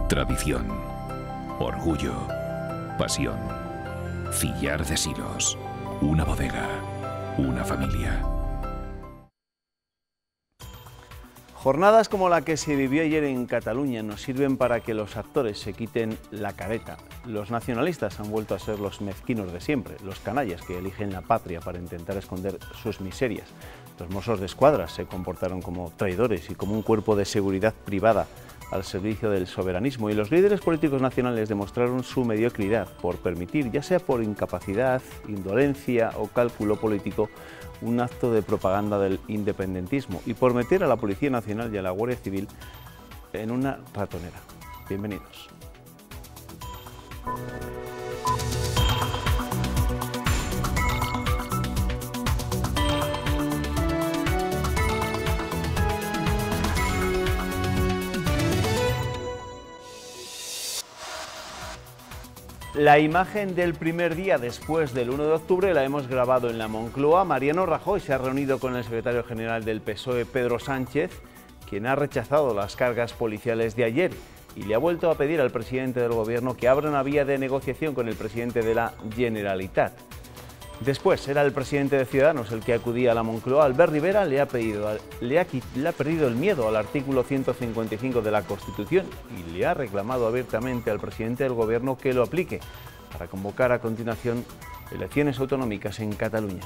Tradición, orgullo, pasión. Cillar de Silos, una bodega, una familia. Jornadas como la que se vivió ayer en Cataluña nos sirven para que los actores se quiten la careta. Los nacionalistas han vuelto a ser los mezquinos de siempre, los canallas que eligen la patria para intentar esconder sus miserias. Los Mossos d'Esquadra se comportaron como traidores y como un cuerpo de seguridad privada al servicio del soberanismo, y los líderes políticos nacionales demostraron su mediocridad por permitir, ya sea por incapacidad, indolencia o cálculo político, un acto de propaganda del independentismo y por meter a la Policía Nacional y a la Guardia Civil en una ratonera. Bienvenidos. La imagen del primer día después del 1 de octubre la hemos grabado en la Moncloa. Mariano Rajoy se ha reunido con el secretario general del PSOE, Pedro Sánchez, quien ha rechazado las cargas policiales de ayer y le ha vuelto a pedir al presidente del Gobierno que abra una vía de negociación con el presidente de la Generalitat. Después era el presidente de Ciudadanos el que acudía a la Moncloa. Albert Rivera le ha perdido el miedo al artículo 155 de la Constitución y le ha reclamado abiertamente al presidente del Gobierno que lo aplique para convocar a continuación elecciones autonómicas en Cataluña.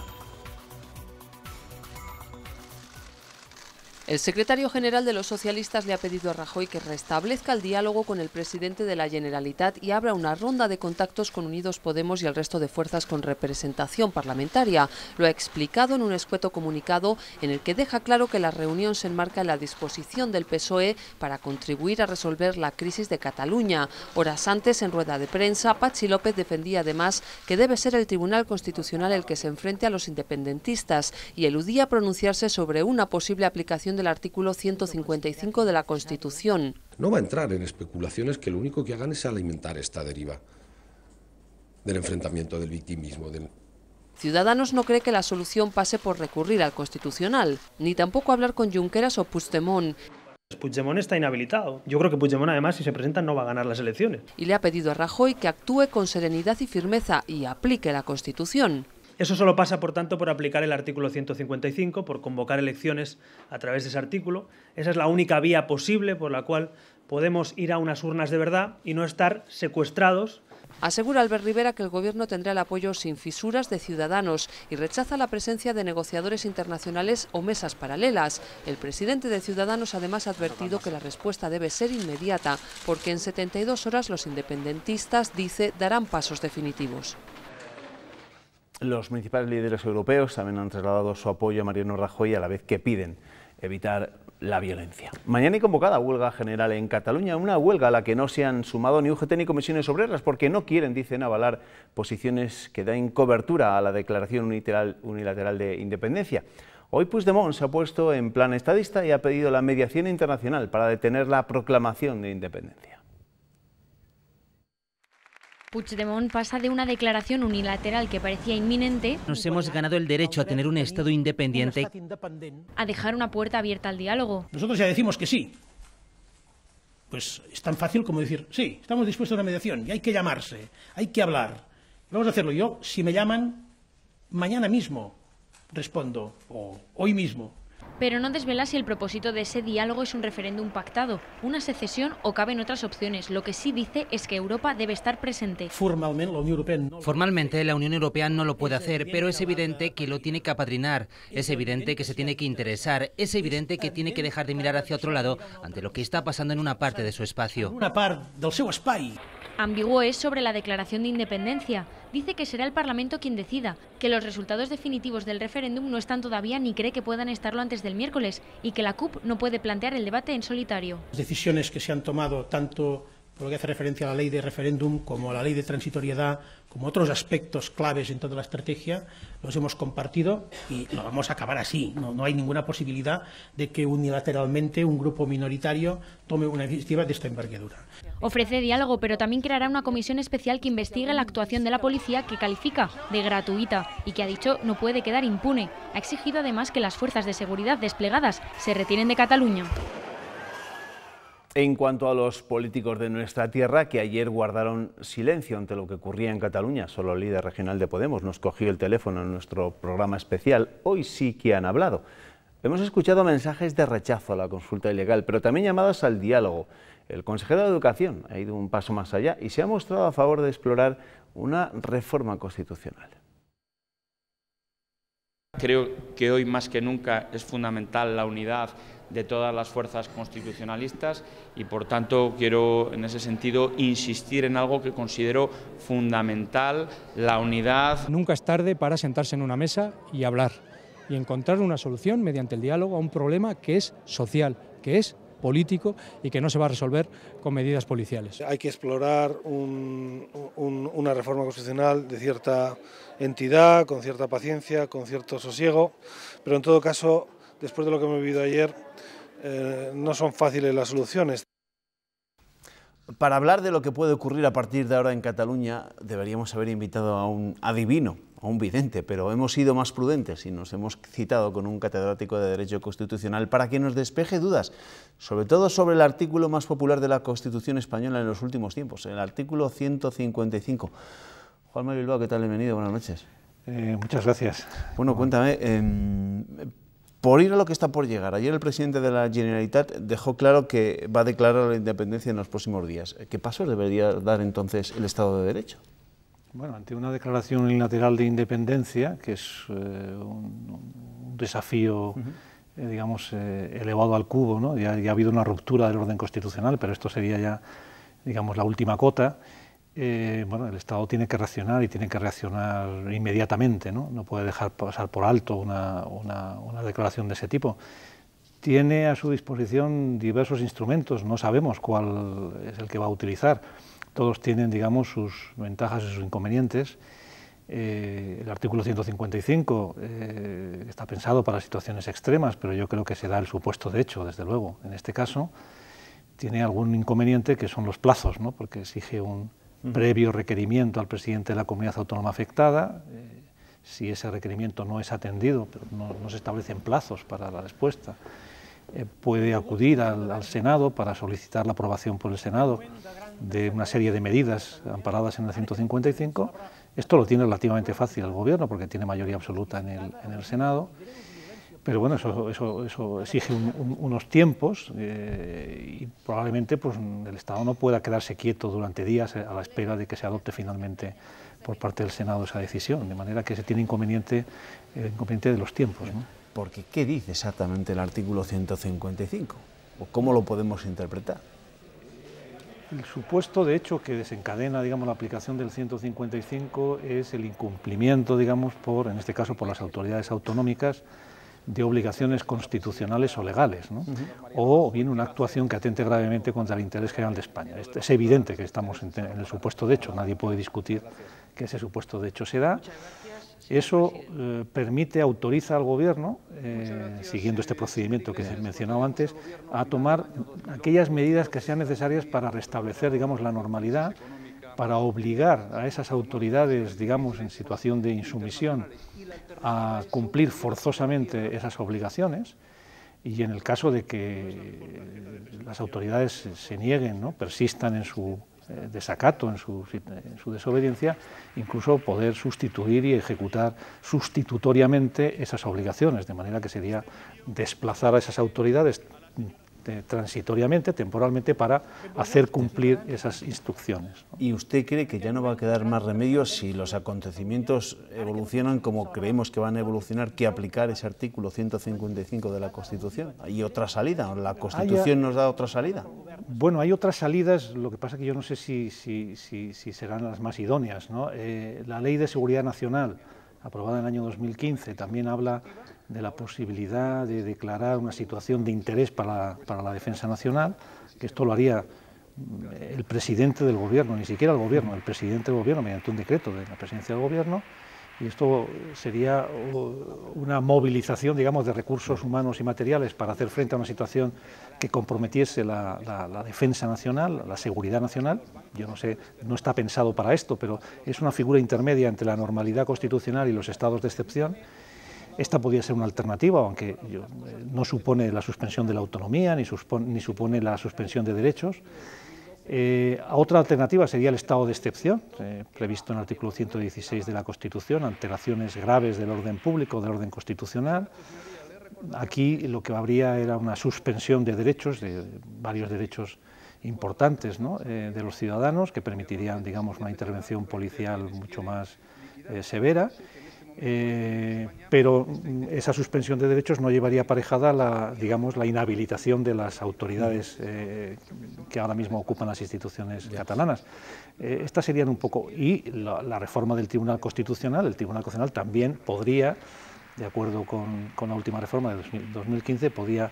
El secretario general de los socialistas le ha pedido a Rajoy que restablezca el diálogo con el presidente de la Generalitat y abra una ronda de contactos con Unidos Podemos y el resto de fuerzas con representación parlamentaria. Lo ha explicado en un escueto comunicado en el que deja claro que la reunión se enmarca en la disposición del PSOE para contribuir a resolver la crisis de Cataluña. Horas antes, en rueda de prensa, Patxi López defendía además que debe ser el Tribunal Constitucional el que se enfrente a los independentistas y eludía pronunciarse sobre una posible aplicación del artículo 155 de la Constitución. No va a entrar en especulaciones que lo único que hagan es alimentar esta deriva del enfrentamiento, del victimismo. Ciudadanos no cree que la solución pase por recurrir al Constitucional, ni tampoco hablar con Junqueras o Puigdemont. Puigdemont está inhabilitado. Yo creo que Puigdemont, además, si se presenta, no va a ganar las elecciones. Y le ha pedido a Rajoy que actúe con serenidad y firmeza y aplique la Constitución. Eso solo pasa, por tanto, por aplicar el artículo 155, por convocar elecciones a través de ese artículo. Esa es la única vía posible por la cual podemos ir a unas urnas de verdad y no estar secuestrados. Asegura Albert Rivera que el Gobierno tendrá el apoyo sin fisuras de Ciudadanos y rechaza la presencia de negociadores internacionales o mesas paralelas. El presidente de Ciudadanos además ha advertido que la respuesta debe ser inmediata, porque en 72 horas los independentistas, dice, darán pasos definitivos. Los principales líderes europeos también han trasladado su apoyo a Mariano Rajoy a la vez que piden evitar la violencia. Mañana hay convocada huelga general en Cataluña, una huelga a la que no se han sumado ni UGT ni comisiones obreras porque no quieren, dicen, avalar posiciones que den cobertura a la declaración unilateral de independencia. Hoy Puigdemont se ha puesto en plan estadista y ha pedido la mediación internacional para detener la proclamación de independencia. Puigdemont pasa de una declaración unilateral que parecía inminente. Nos hemos ganado el derecho a tener un Estado independiente. A dejar una puerta abierta al diálogo. Nosotros ya decimos que sí. Pues es tan fácil como decir, sí, estamos dispuestos a una mediación y hay que llamarse, hay que hablar. Vamos a hacerlo. Yo, si me llaman, mañana mismo respondo, o hoy mismo. Pero no desvela si el propósito de ese diálogo es un referéndum pactado, una secesión o caben otras opciones. Lo que sí dice es que Europa debe estar presente. Formalmente la Unión Europea no lo puede hacer, pero es evidente que lo tiene que apadrinar, es evidente que se tiene que interesar, es evidente que tiene que dejar de mirar hacia otro lado ante lo que está pasando en una parte de su espacio. Una part del seu espai. Ambiguo es sobre la declaración de independencia. Dice que será el Parlamento quien decida, que los resultados definitivos del referéndum no están todavía ni cree que puedan estarlo antes del miércoles y que la CUP no puede plantear el debate en solitario. Las decisiones que se han tomado tanto por lo que hace referencia a la ley de referéndum como a la ley de transitoriedad, como otros aspectos claves en toda la estrategia, los hemos compartido y lo vamos a acabar así. No hay ninguna posibilidad de que unilateralmente un grupo minoritario tome una iniciativa de esta envergadura. Ofrece diálogo, pero también creará una comisión especial que investigue la actuación de la policía, que califica de gratuita y que ha dicho no puede quedar impune. Ha exigido además que las fuerzas de seguridad desplegadas se retiren de Cataluña. En cuanto a los políticos de nuestra tierra, que ayer guardaron silencio ante lo que ocurría en Cataluña, solo el líder regional de Podemos nos cogió el teléfono en nuestro programa especial, hoy sí que han hablado. Hemos escuchado mensajes de rechazo a la consulta ilegal, pero también llamadas al diálogo. El consejero de Educación ha ido un paso más allá y se ha mostrado a favor de explorar una reforma constitucional. Creo que hoy más que nunca es fundamental la unidad de todas las fuerzas constitucionalistas y por tanto quiero en ese sentido insistir en algo que considero fundamental, la unidad. Nunca es tarde para sentarse en una mesa y hablar y encontrar una solución mediante el diálogo a un problema que es social, que es político y que no se va a resolver con medidas policiales. Hay que explorar una reforma constitucional de cierta entidad, con cierta paciencia, con cierto sosiego, pero en todo caso, después de lo que hemos vivido ayer, no son fáciles las soluciones. Para hablar de lo que puede ocurrir a partir de ahora en Cataluña, deberíamos haber invitado a un adivino, a un vidente, pero hemos sido más prudentes y nos hemos citado con un catedrático de Derecho Constitucional para que nos despeje dudas, sobre todo sobre el artículo más popular de la Constitución española en los últimos tiempos, el artículo 155. Juanma Bilbao, ¿qué tal? Bienvenido, buenas noches. Muchas gracias. Bueno, cuéntame, por ir a lo que está por llegar, ayer el presidente de la Generalitat dejó claro que va a declarar la independencia en los próximos días. ¿Qué pasos debería dar entonces el Estado de Derecho? Bueno, ante una declaración unilateral de independencia, que es un desafío, digamos, elevado al cubo, ¿no? Ya ha habido una ruptura del orden constitucional, pero esto sería ya, digamos, la última cota. Bueno, el Estado tiene que reaccionar y tiene que reaccionar inmediatamente, ¿no? No puede dejar pasar por alto una declaración de ese tipo. Tiene a su disposición diversos instrumentos, no sabemos cuál es el que va a utilizar. Todos tienen, digamos, sus ventajas y sus inconvenientes. El artículo 155 está pensado para situaciones extremas, pero yo creo que se da el supuesto de hecho, desde luego. En este caso, tiene algún inconveniente que son los plazos, ¿no? Porque exige un previo requerimiento al presidente de la comunidad autónoma afectada. Si ese requerimiento no es atendido, pero no se establecen plazos para la respuesta, puede acudir al Senado para solicitar la aprobación por el Senado de una serie de medidas amparadas en el 155. Esto lo tiene relativamente fácil el Gobierno porque tiene mayoría absoluta en el Senado, pero bueno, eso exige unos tiempos y probablemente pues, el Estado no pueda quedarse quieto durante días a la espera de que se adopte finalmente por parte del Senado esa decisión, de manera que se tiene inconveniente de los tiempos, ¿no? Porque, ¿qué dice exactamente el artículo 155? ¿O cómo lo podemos interpretar? El supuesto de hecho que desencadena, digamos, la aplicación del 155 es el incumplimiento, digamos, en este caso por las autoridades autonómicas, de obligaciones constitucionales o legales, ¿no? O bien una actuación que atente gravemente contra el interés general de España. Es evidente que estamos en el supuesto de hecho, nadie puede discutir que ese supuesto de hecho se da. Eso autoriza al Gobierno, siguiendo este procedimiento que se mencionaba antes, a tomar aquellas medidas que sean necesarias para restablecer, digamos, la normalidad, para obligar a esas autoridades, digamos, en situación de insumisión, a cumplir forzosamente esas obligaciones, y en el caso de que las autoridades se nieguen, ¿no?, persistan en su desacato, en su desobediencia, incluso poder sustituir y ejecutar sustitutoriamente esas obligaciones, de manera que sería desplazar a esas autoridades transitoriamente, temporalmente, para hacer cumplir esas instrucciones, ¿no? ¿Y usted cree que ya no va a quedar más remedio si los acontecimientos evolucionan como creemos que van a evolucionar, que aplicar ese artículo 155 de la Constitución? ¿Hay otra salida? ¿La Constitución nos da otra salida? Bueno, hay otras salidas, lo que pasa es que yo no sé si serán las más idóneas, ¿no? La Ley de Seguridad Nacional, aprobada en el año 2015, también habla de la posibilidad de declarar una situación de interés para la defensa nacional, que esto lo haría el presidente del Gobierno, ni siquiera el Gobierno, el presidente del Gobierno, mediante un decreto de la presidencia del Gobierno, y esto sería una movilización, digamos, de recursos humanos y materiales para hacer frente a una situación que comprometiese la defensa nacional, la seguridad nacional. Yo no sé, no está pensado para esto, pero es una figura intermedia entre la normalidad constitucional y los estados de excepción. Esta podría ser una alternativa, aunque no supone la suspensión de la autonomía ni supone la suspensión de derechos. Otra alternativa sería el estado de excepción, previsto en el artículo 116 de la Constitución, alteraciones graves del orden público, del orden constitucional. Aquí lo que habría era una suspensión de derechos, de varios derechos importantes, ¿no?, de los ciudadanos, que permitirían, digamos, una intervención policial mucho más severa. Pero esa suspensión de derechos no llevaría aparejada la inhabilitación de las autoridades que ahora mismo ocupan las instituciones catalanas. Estas serían un poco, y la reforma del Tribunal Constitucional. El Tribunal Constitucional también podría, de acuerdo con la última reforma de 2015, podía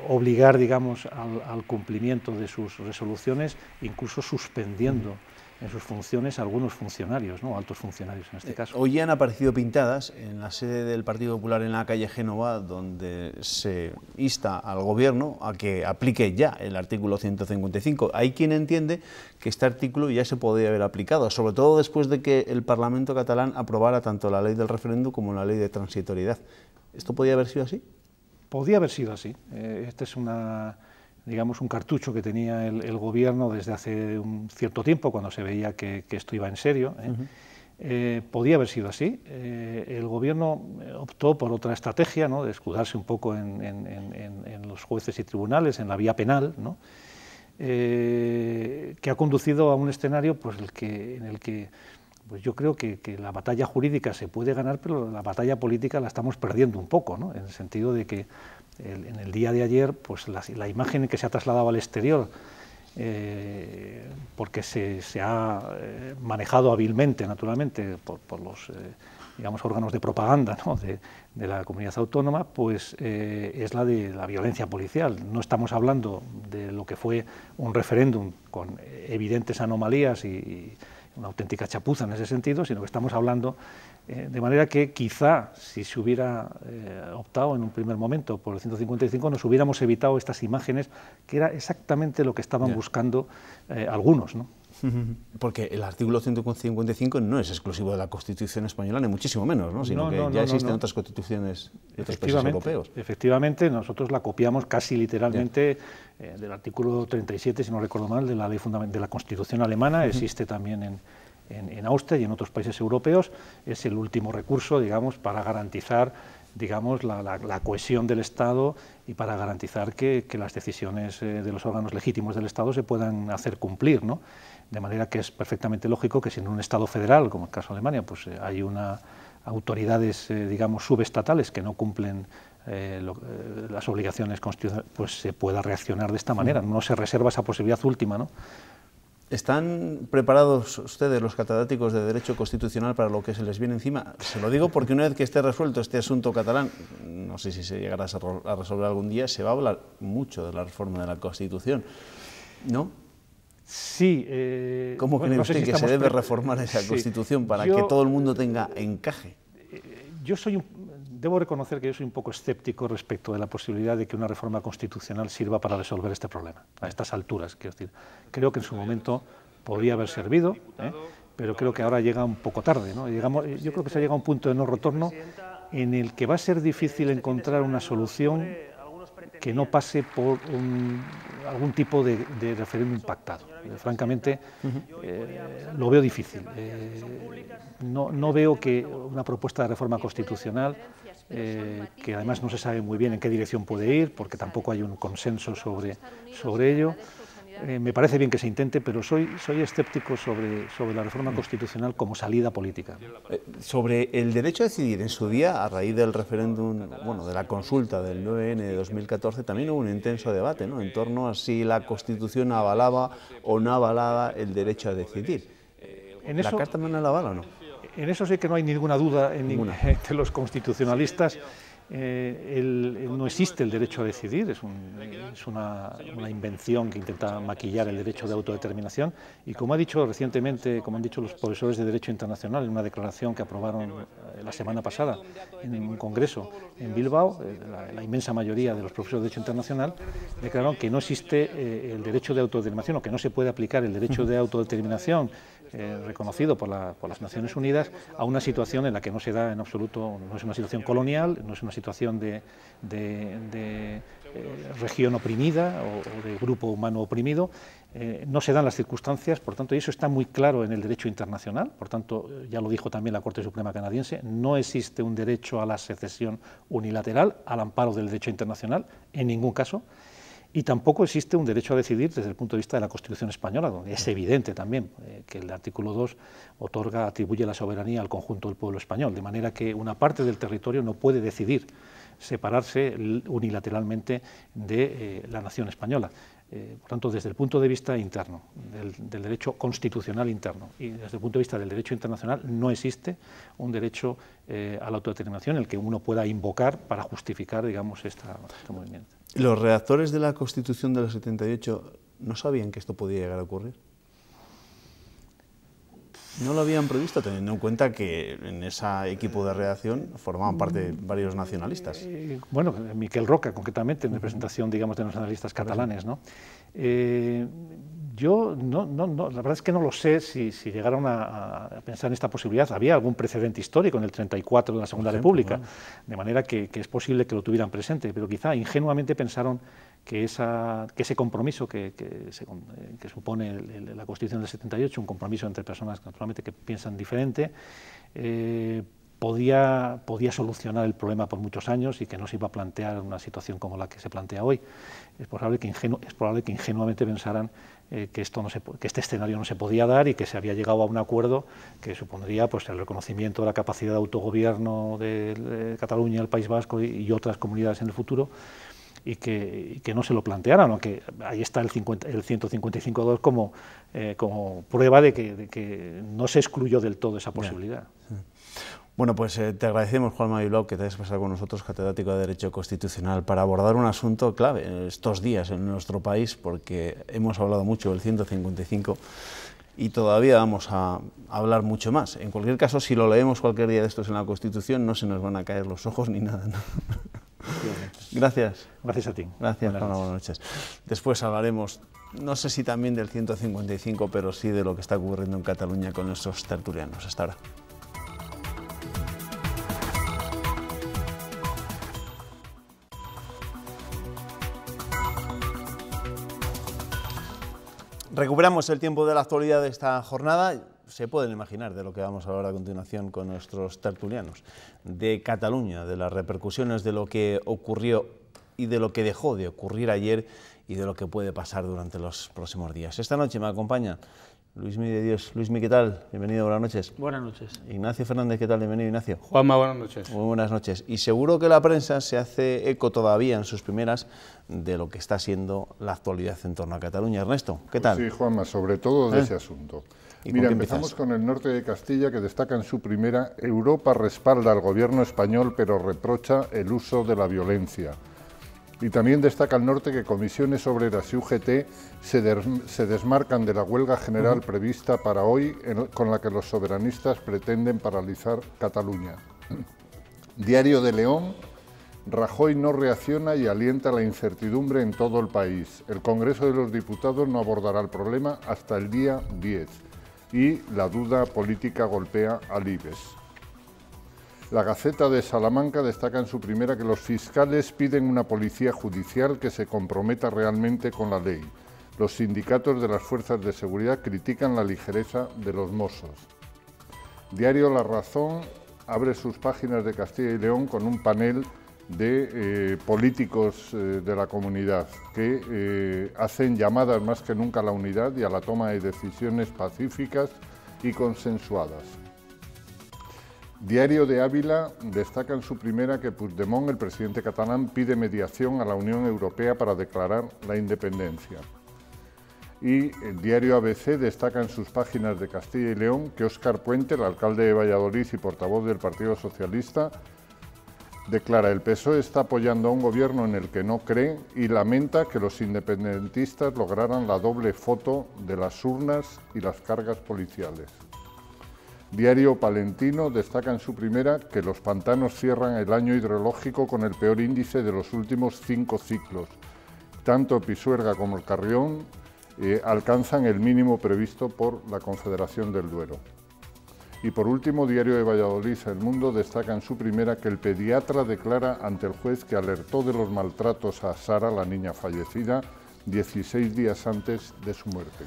obligar, digamos, al cumplimiento de sus resoluciones, incluso suspendiendo en sus funciones a algunos funcionarios, ¿no?, altos funcionarios en este caso. Hoy han aparecido pintadas en la sede del Partido Popular en la calle Génova, donde se insta al Gobierno a que aplique ya el artículo 155. Hay quien entiende que este artículo ya se podría haber aplicado, sobre todo después de que el Parlamento catalán aprobara tanto la ley del referéndum como la ley de transitoriedad. ¿Esto podría haber sido así? Podría haber sido así. Este es un cartucho que tenía el Gobierno desde hace un cierto tiempo, cuando se veía que esto iba en serio. Podía haber sido así. El Gobierno optó por otra estrategia, ¿no?, de escudarse un poco en los jueces y tribunales, en la vía penal, ¿no?, que ha conducido a un escenario, pues, en el que pues yo creo que la batalla jurídica se puede ganar, pero la batalla política la estamos perdiendo un poco, ¿no?, en el sentido de que en el día de ayer, pues la imagen que se ha trasladado al exterior, porque se ha manejado hábilmente, naturalmente, por los órganos de propaganda, ¿no?, de la comunidad autónoma, pues es la de la violencia policial. No estamos hablando de lo que fue un referéndum con evidentes anomalías y una auténtica chapuza en ese sentido, sino que estamos hablando de manera que quizá si se hubiera optado en un primer momento por el 155 nos hubiéramos evitado estas imágenes, que era exactamente lo que estaban buscando algunos, ¿no? Porque el artículo 155 no es exclusivo de la Constitución española, ni muchísimo menos, ¿no?, sino que ya existen otras constituciones de otros países europeos. Efectivamente, nosotros la copiamos casi literalmente del artículo 37, si no recuerdo mal, de la ley de la Constitución alemana. Existe también en Austria y en otros países europeos. Es el último recurso, digamos, para garantizar, digamos, la cohesión del Estado y para garantizar que las decisiones de los órganos legítimos del Estado se puedan hacer cumplir, ¿no? De manera que es perfectamente lógico que si en un Estado federal, como el caso de Alemania, pues hay autoridades, digamos, subestatales que no cumplen las obligaciones constitucionales, pues se pueda reaccionar de esta manera. No se reserva esa posibilidad última, ¿no? ¿Están preparados ustedes, los catedráticos de Derecho Constitucional, para lo que se les viene encima? Se lo digo porque una vez que esté resuelto este asunto catalán, no sé si se llegará a resolver algún día, se va a hablar mucho de la reforma de la Constitución, ¿no? Sí. ¿Cómo cree usted que se debe reformar esa Constitución para que todo el mundo tenga encaje? Debo reconocer que yo soy un poco escéptico respecto de la posibilidad de que una reforma constitucional sirva para resolver este problema, a estas alturas. Quiero decir, creo que en su momento podría haber servido, pero creo que ahora llega un poco tarde, ¿no? Yo creo que se ha llegado a un punto de no retorno en el que va a ser difícil encontrar una solución que no pase por algún tipo de referéndum pactado. Francamente, lo veo difícil. No veo que una propuesta de reforma constitucional, que además no se sabe muy bien en qué dirección puede ir, porque tampoco hay un consenso sobre ello. Me parece bien que se intente, pero soy escéptico sobre la reforma constitucional como salida política. Sobre el derecho a decidir, en su día, a raíz del referéndum, bueno, de la consulta del 9N de 2014, también hubo un intenso debate, ¿no?, en torno a si la Constitución avalaba o no avalaba el derecho a decidir. ¿La Carta no la avala o no? En eso sé que no hay ninguna duda entre los constitucionalistas. No existe el derecho a decidir, es una invención que intenta maquillar el derecho de autodeterminación, y como ha dicho recientemente, como han dicho los profesores de Derecho Internacional en una declaración que aprobaron la semana pasada en un congreso en Bilbao, la inmensa mayoría de los profesores de Derecho Internacional declararon que no existe el derecho de autodeterminación, o que no se puede aplicar el derecho de autodeterminación reconocido por las Naciones Unidas a una situación en la que no se da en absoluto, no es una situación colonial, no es una situación de región oprimida o de grupo humano oprimido, no se dan las circunstancias, por tanto, y eso está muy claro en el derecho internacional, por tanto, ya lo dijo también la Corte Suprema canadiense, no existe un derecho a la secesión unilateral al amparo del derecho internacional, en ningún caso. Y tampoco existe un derecho a decidir desde el punto de vista de la Constitución española, donde es evidente también que el artículo 2 atribuye la soberanía al conjunto del pueblo español, de manera que una parte del territorio no puede decidir separarse unilateralmente de la nación española. Por tanto, desde el punto de vista interno, del derecho constitucional interno, y desde el punto de vista del derecho internacional, no existe un derecho a la autodeterminación en el que uno pueda invocar para justificar, digamos, este movimiento. ¿Los redactores de la Constitución de los 78 no sabían que esto podía llegar a ocurrir? ¿No lo habían previsto, teniendo en cuenta que en ese equipo de redacción formaban parte varios nacionalistas? Bueno, Miquel Roca, concretamente, en representación, digamos, de nacionalistas catalanes, ¿no? Yo la verdad es que no lo sé si llegaron a pensar en esta posibilidad. Había algún precedente histórico en el 34 de la Segunda República, de manera que es posible que lo tuvieran presente, pero quizá ingenuamente pensaron que ese compromiso que supone la Constitución del 78, un compromiso entre personas naturalmente que piensan diferente, podía solucionar el problema por muchos años y que no se iba a plantear una situación como la que se plantea hoy. Es probable que ingenuamente pensaran que este escenario no se podía dar y que se había llegado a un acuerdo que supondría, pues, el reconocimiento de la capacidad de autogobierno de Cataluña, el País Vasco y otras comunidades en el futuro, y que no se lo plantearan, aunque ahí está el 155.2 como prueba de que no se excluyó del todo esa posibilidad. Bueno, pues te agradecemos, Juanma Bilbao, que te hayas pasado con nosotros, catedrático de Derecho Constitucional, para abordar un asunto clave estos días en nuestro país, porque hemos hablado mucho del 155 y todavía vamos a hablar mucho más. En cualquier caso, si lo leemos cualquier día de estos en la Constitución, no se nos van a caer los ojos ni nada, ¿no? Gracias. Gracias a ti. Gracias, Juanma, buenas noches. Después hablaremos, no sé si también del 155, pero sí de lo que está ocurriendo en Cataluña con nuestros tertulianos. Hasta ahora. Recuperamos el tiempo de la actualidad de esta jornada. Se pueden imaginar de lo que vamos a hablar a continuación con nuestros tertulianos, de Cataluña, de las repercusiones de lo que ocurrió y de lo que dejó de ocurrir ayer y de lo que puede pasar durante los próximos días. Esta noche me acompaña Luismi de Dios. Luismi, ¿qué tal? Bienvenido, buenas noches. Buenas noches. Ignacio Fernández, ¿qué tal? Bienvenido, Ignacio. Juanma, buenas noches. Muy buenas noches. Y seguro que la prensa se hace eco todavía en sus primeras de lo que está siendo la actualidad en torno a Cataluña. Ernesto, ¿qué tal? Sí, Juanma, sobre todo de ese asunto. Mira, empezamos con el norte de Castilla, que destaca en su primera: Europa respalda al gobierno español, pero reprocha el uso de la violencia. Y también destaca el norte que comisiones obreras y UGT se desmarcan de la huelga general prevista para hoy, con la que los soberanistas pretenden paralizar Cataluña. Diario de León: Rajoy no reacciona y alienta la incertidumbre en todo el país. El Congreso de los Diputados no abordará el problema hasta el día 10. Y la duda política golpea al IBEX. La Gaceta de Salamanca destaca en su primera que los fiscales piden una policía judicial que se comprometa realmente con la ley. Los sindicatos de las fuerzas de seguridad critican la ligereza de los Mossos. Diario La Razón abre sus páginas de Castilla y León con un panel de políticos de la comunidad que hacen llamadas más que nunca a la unidad y a la toma de decisiones pacíficas y consensuadas. Diario de Ávila destaca en su primera que Puigdemont, el presidente catalán, pide mediación a la Unión Europea para declarar la independencia. Y el diario ABC destaca en sus páginas de Castilla y León que Óscar Puente, el alcalde de Valladolid y portavoz del Partido Socialista, Declara: el PSOE está apoyando a un gobierno en el que no cree y lamenta que los independentistas lograran la doble foto de las urnas y las cargas policiales. Diario Palentino destaca en su primera que los pantanos cierran el año hidrológico con el peor índice de los últimos 5 ciclos. Tanto Pisuerga como el Carrión alcanzan el mínimo previsto por la Confederación del Duero. Y por último, Diario de Valladolid, El Mundo, destaca en su primera que el pediatra declara ante el juez que alertó de los maltratos a Sara, la niña fallecida, 16 días antes de su muerte.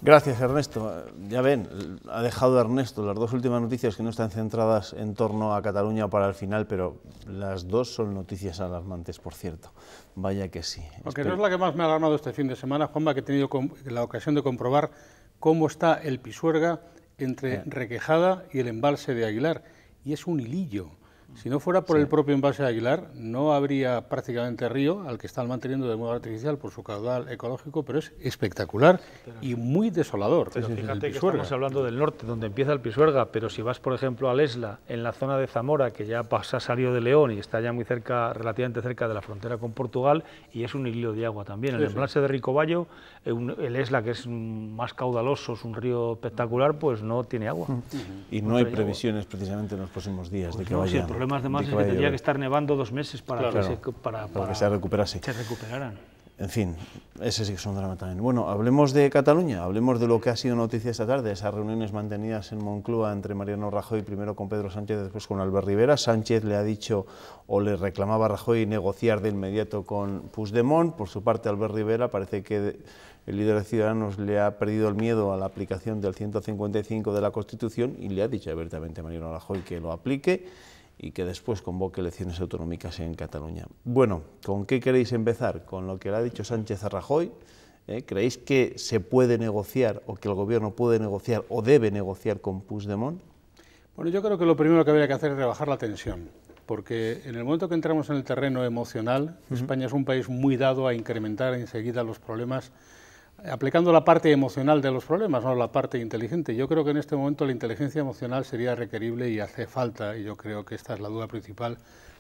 Gracias, Ernesto. Ya ven, ha dejado Ernesto las dos últimas noticias que no están centradas en torno a Cataluña para el final, pero las dos son noticias alarmantes, por cierto. Vaya que sí. Aunque no es la que más me ha alarmado este fin de semana, Juanma, que he tenido la ocasión de comprobar cómo está el Pisuerga entre Requejada y el embalse de Aguilar, y es un hilillo. Si no fuera por el propio embalse de Aguilar, no habría prácticamente río, al que están manteniendo de modo artificial por su caudal ecológico, pero es espectacular y muy desolador. Pero fíjate que estamos hablando del norte, donde empieza el Pisuerga, pero si vas, por ejemplo, a Lesla, en la zona de Zamora, que ya ha salido de León y está ya muy cerca, relativamente cerca de la frontera con Portugal, y es un hilo de agua también. El embalse de Ricoballo, el Esla, que es más caudaloso, es un río espectacular, pues no tiene agua. Y no hay previsiones precisamente en los próximos días de que vaya. El problema además es que tendría que estar nevando 2 meses para que se recuperase. Se recuperaran. En fin, ese sí que es un drama también. Bueno, hablemos de Cataluña, hablemos de lo que ha sido noticia esta tarde, esas reuniones mantenidas en Moncloa entre Mariano Rajoy, primero con Pedro Sánchez, después con Albert Rivera. Sánchez le ha dicho o le reclamaba a Rajoy negociar de inmediato con Puigdemont. Por su parte, Albert Rivera parece que el líder de Ciudadanos le ha perdido el miedo a la aplicación del 155 de la Constitución y le ha dicho abiertamente a Mariano Rajoy que lo aplique y que después convoque elecciones autonómicas en Cataluña. Bueno, ¿con qué queréis empezar? ¿Con lo que le ha dicho Sánchez a Rajoy? ¿Creéis que se puede negociar o que el Gobierno puede negociar o debe negociar con Puigdemont? Bueno, yo creo que lo primero que habría que hacer es rebajar la tensión, porque en el momento que entramos en el terreno emocional, España es un país muy dado a incrementar enseguida los problemas, aplicando la parte emocional de los problemas, no la parte inteligente. Yo creo que en este momento la inteligencia emocional sería requerible y hace falta, y yo creo que esta es la duda principal,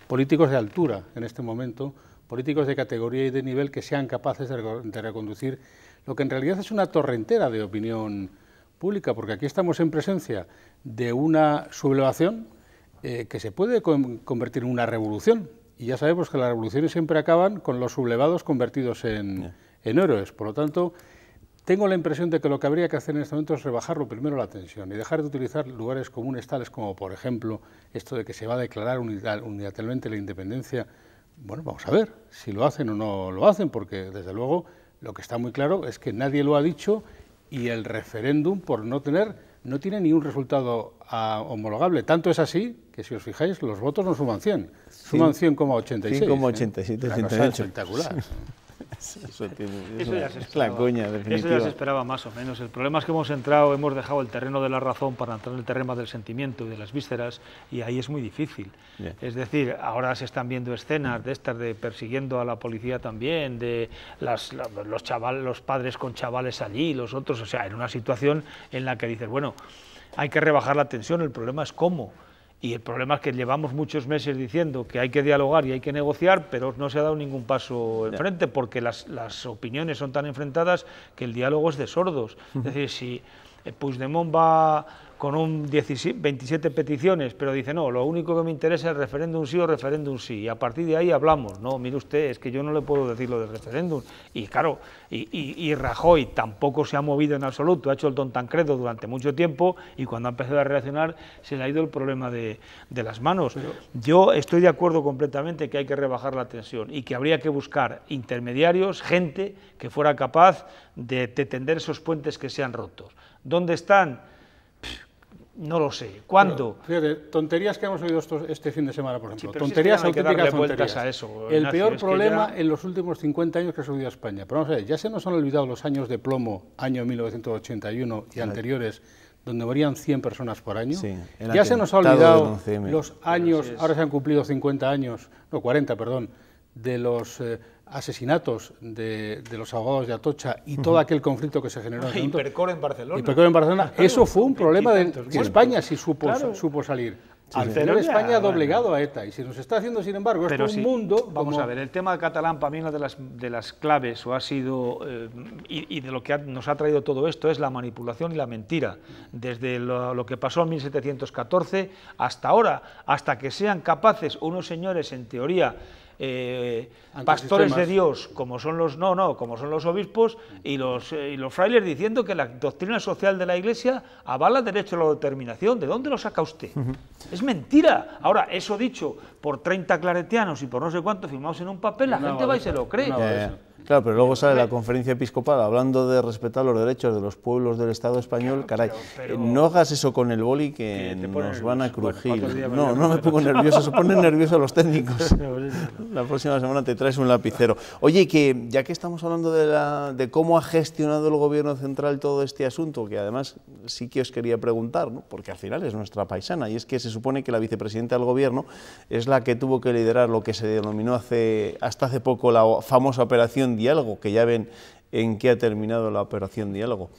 políticos de altura en este momento, políticos de categoría y de nivel que sean capaces de reconducir lo que en realidad es una torrentera de opinión pública, porque aquí estamos en presencia de una sublevación que se puede convertir en una revolución, y ya sabemos que las revoluciones siempre acaban con los sublevados convertidos en héroes. Por lo tanto, tengo la impresión de que lo que habría que hacer en este momento es rebajarlo primero la tensión y dejar de utilizar lugares comunes tales como, por ejemplo, esto de que se va a declarar unilateralmente la independencia. Bueno, vamos a ver si lo hacen o no lo hacen, porque desde luego lo que está muy claro es que nadie lo ha dicho y el referéndum, por no tiene ni un resultado homologable. Tanto es así que, si os fijáis, los votos no suman 100, suman 100,86. 100,87, una cosa espectacular. Eso ya se esperaba más o menos. El problema es que hemos dejado el terreno de la razón para entrar en el terreno del sentimiento y de las vísceras, y ahí es muy difícil. Es decir, ahora se están viendo escenas de estas de persiguiendo a la policía también, de los padres con chavales allí, los otros, o sea, en una situación en la que dices, bueno, hay que rebajar la tensión, el problema es cómo. Y el problema es que llevamos muchos meses diciendo que hay que dialogar y hay que negociar, pero no se ha dado ningún paso enfrente, porque las opiniones son tan enfrentadas que el diálogo es de sordos. Es decir, si Puigdemont va con 27 peticiones, pero dice, no, lo único que me interesa es referéndum sí o referéndum sí, y a partir de ahí hablamos. No, mire usted, es que yo no le puedo decir lo del referéndum. Y claro, y Rajoy tampoco se ha movido en absoluto, ha hecho el don Tancredo durante mucho tiempo, y cuando ha empezado a reaccionar se le ha ido el problema de las manos. Yo estoy de acuerdo completamente que hay que rebajar la tensión y que habría que buscar intermediarios, gente que fuera capaz de tender esos puentes que se han rotos. ¿Dónde están? No lo sé. ¿Cuándo? Pero, fíjate, tonterías que hemos oído este fin de semana, por ejemplo. Tonterías, auténticas tonterías. A eso, el peor problema en los últimos 50 años que ha subido a España. Pero vamos a ver, ya se nos han olvidado los años de plomo, año 1981 y anteriores, donde morían 100 personas por año. Sí, ya se nos ha olvidado los años, ahora se han cumplido 50 años, no, 40, perdón, de los asesinatos de los abogados de Atocha y todo aquel conflicto que se generó. Hipercor en Barcelona. Hipercor en Barcelona. Eso fue un problema que España sí supo salir. Al final España ha doblegado a ETA y se nos está haciendo, sin embargo, esto un mundo... Vamos a ver, el tema catalán para mí una de las claves o ha sido, y de lo que nos ha traído todo esto, es la manipulación y la mentira. Desde lo que pasó en 1714 hasta ahora, hasta que sean capaces unos señores, en teoría, pastores de Dios, como son los como son los obispos y los frailes, diciendo que la doctrina social de la Iglesia avala el derecho a la autodeterminación. ¿De dónde lo saca usted? Es mentira. Ahora, eso dicho por 30 claretianos y por no sé cuánto firmados en un papel, la gente va y se lo cree. Claro, pero luego sale la conferencia episcopal hablando de respetar los derechos de los pueblos del Estado español. Caray, no hagas eso con el boli que nos van a crujir. No me pongo nervioso, se ponen nerviosos los técnicos. La próxima semana te traes un lapicero. Oye, que ya que estamos hablando de cómo ha gestionado el Gobierno central todo este asunto, que además sí que os quería preguntar, ¿no? Porque al final es nuestra paisana, y es que se supone que la vicepresidenta del Gobierno es la que tuvo que liderar lo que se denominó hasta hace poco la famosa Operación Diálogo, que ya ven en qué ha terminado la Operación Diálogo.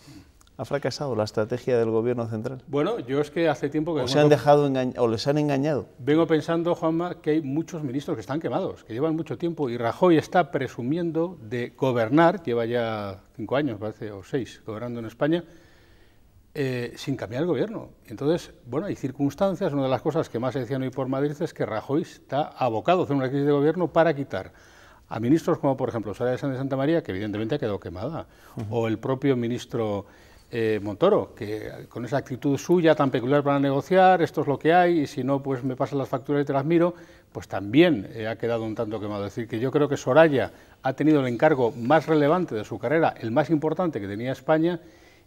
¿Ha fracasado la estrategia del Gobierno central? Bueno, yo es que hace tiempo que... ¿O se han dejado o les han engañado? Vengo pensando, Juanma, que hay muchos ministros que están quemados, que llevan mucho tiempo, y Rajoy está presumiendo de gobernar, lleva ya 5 años, parece, o 6, gobernando en España, sin cambiar el gobierno. Entonces, bueno, hay circunstancias. Una de las cosas que más se decían hoy por Madrid es que Rajoy está abocado a hacer una crisis de gobierno para quitar a ministros como, por ejemplo, Soraya Sáenz de Santamaría, que evidentemente ha quedado quemada, o el propio ministro Montoro, que con esa actitud suya tan peculiar para negociar, esto es lo que hay, y si no, pues me pasan las facturas y te las miro, pues también ha quedado un tanto quemado. Es decir, que yo creo que Soraya ha tenido el encargo más relevante de su carrera, el más importante que tenía España,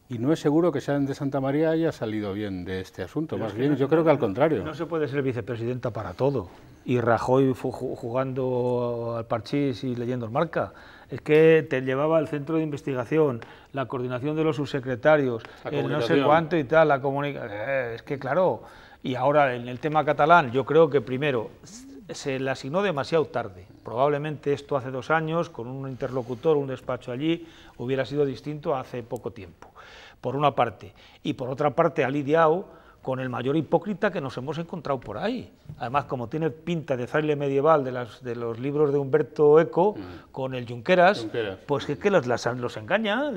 y no es seguro que Sáenz de Santamaría haya salido bien de este asunto. Más bien, yo creo que al contrario. No se puede ser vicepresidenta para todo. Y Rajoy jugando al parchís y leyendo el Marca. Es que te llevaba al centro de investigación, la coordinación de los subsecretarios, el no sé cuánto y tal, la comunicación. Es que claro, y ahora en el tema catalán, yo creo que primero se le asignó demasiado tarde. Probablemente esto hace 2 años, con un interlocutor, un despacho allí, hubiera sido distinto hace poco tiempo, por una parte. Y por otra parte ha lidiado con el mayor hipócrita que nos hemos encontrado por ahí. Además, como tiene pinta de fraile medieval de los libros de Humberto Eco, con el Junqueras, pues es que los engaña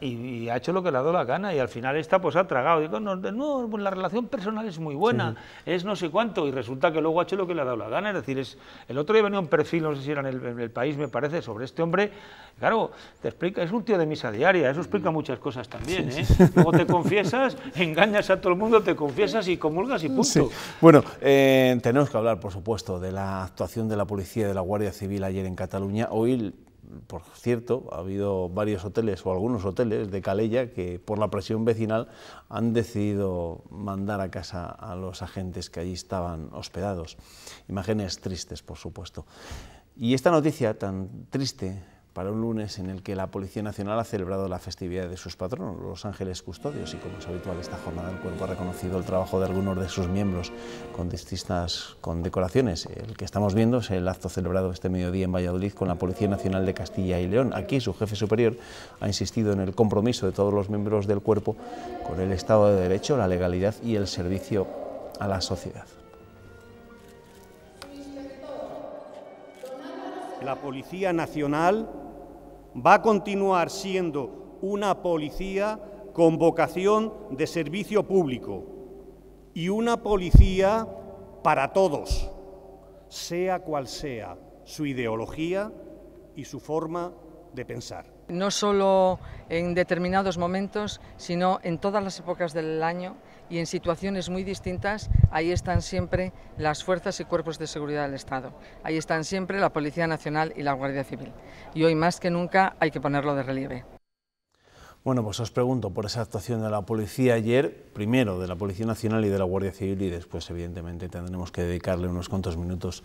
y ha hecho lo que le ha dado la gana, y al final pues ha tragado. Digo, no, pues la relación personal es muy buena, es no sé cuánto, y resulta que luego ha hecho lo que le ha dado la gana. Es decir, el otro día venía un perfil, no sé si era en el País, me parece, sobre este hombre. Claro, te explica, es un tío de misa diaria, eso explica muchas cosas también, Luego te confiesas, engañas a todo el mundo, te confiesas y comulgas y punto. Sí. Bueno, tenemos que hablar, por supuesto, de la actuación de la policía y de la Guardia Civil ayer en Cataluña. Hoy, por cierto, ha habido varios hoteles o algunos hoteles de Calella que por la presión vecinal han decidido mandar a casa a los agentes que allí estaban hospedados. Imágenes tristes, por supuesto. Y esta noticia tan triste para un lunes en el que la Policía Nacional ha celebrado la festividad de sus patronos, los Ángeles Custodios, y como es habitual esta jornada el Cuerpo ha reconocido el trabajo de algunos de sus miembros con distintas condecoraciones. El que estamos viendo es el acto celebrado este mediodía en Valladolid con la Policía Nacional de Castilla y León. Aquí su jefe superior ha insistido en el compromiso de todos los miembros del Cuerpo con el Estado de Derecho, la legalidad y el servicio a la sociedad. La Policía Nacional va a continuar siendo una policía con vocación de servicio público y una policía para todos, sea cual sea su ideología y su forma de pensar. No solo en determinados momentos, sino en todas las épocas del año y en situaciones muy distintas, ahí están siempre las fuerzas y cuerpos de seguridad del Estado. Ahí están siempre la Policía Nacional y la Guardia Civil. Y hoy más que nunca hay que ponerlo de relieve. Bueno, pues os pregunto por esa actuación de la policía ayer, primero de la Policía Nacional y de la Guardia Civil, y después evidentemente tendremos que dedicarle unos cuantos minutos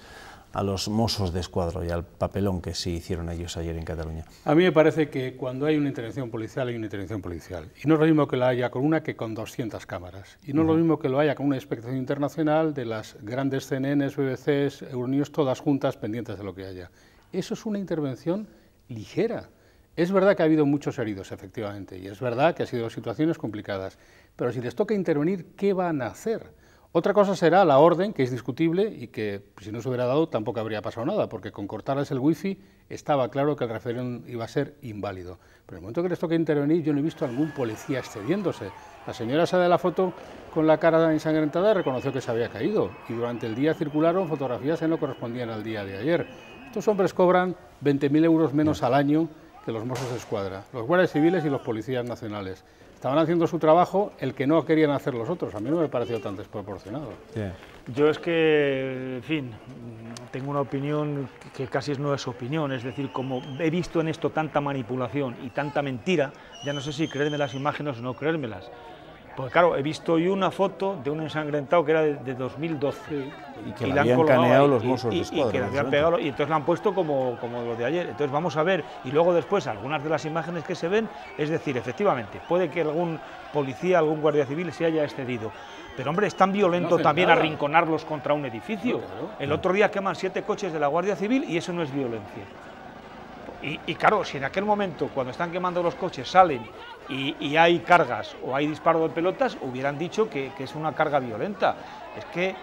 a los Mossos de Escuadra y al papelón que sí hicieron ellos ayer en Cataluña. A mí me parece que cuando hay una intervención policial, hay una intervención policial. Y no es lo mismo que la haya con una que con 200 cámaras. Y no es lo mismo que lo haya con una inspección internacional de las grandes CNNs, BBCs, Euronews, todas juntas pendientes de lo que haya. Eso es una intervención ligera. Es verdad que ha habido muchos heridos, efectivamente, y es verdad que ha sido situaciones complicadas. Pero si les toca intervenir, ¿qué van a hacer? Otra cosa será la orden, que es discutible y que si no se hubiera dado tampoco habría pasado nada, porque con cortarles el wifi estaba claro que el referéndum iba a ser inválido. Pero en el momento que les toque intervenir, yo no he visto a ningún policía excediéndose. La señora esa de la foto con la cara ensangrentada reconoció que se había caído y durante el día circularon fotografías que no correspondían al día de ayer. Estos hombres cobran 20.000 euros menos al año que los Mossos de Escuadra, los guardias civiles y los policías nacionales. Estaban haciendo su trabajo, el que no querían hacer los otros. A mí no me pareció tan desproporcionado. Yo es que, en fin, tengo una opinión que casi no es opinión, es decir, como he visto en esto tanta manipulación y tanta mentira, ya no sé si creerme las imágenes o no creérmelas. Porque claro, he visto hoy una foto de un ensangrentado que era de 2012. Y que le habían caneado los Mossos de Escuadra. Y que le habían pegado, y entonces la han puesto como los de ayer. Entonces vamos a ver, y luego después algunas de las imágenes que se ven, es decir, efectivamente, puede que algún policía, algún guardia civil se haya excedido. Pero hombre, es tan violento también arrinconarlos contra un edificio. El otro día queman 7 coches de la Guardia Civil y eso no es violencia. Y claro, si en aquel momento, cuando están quemando los coches, salen y hay cargas o hay disparo de pelotas, hubieran dicho que es una carga violenta. Es que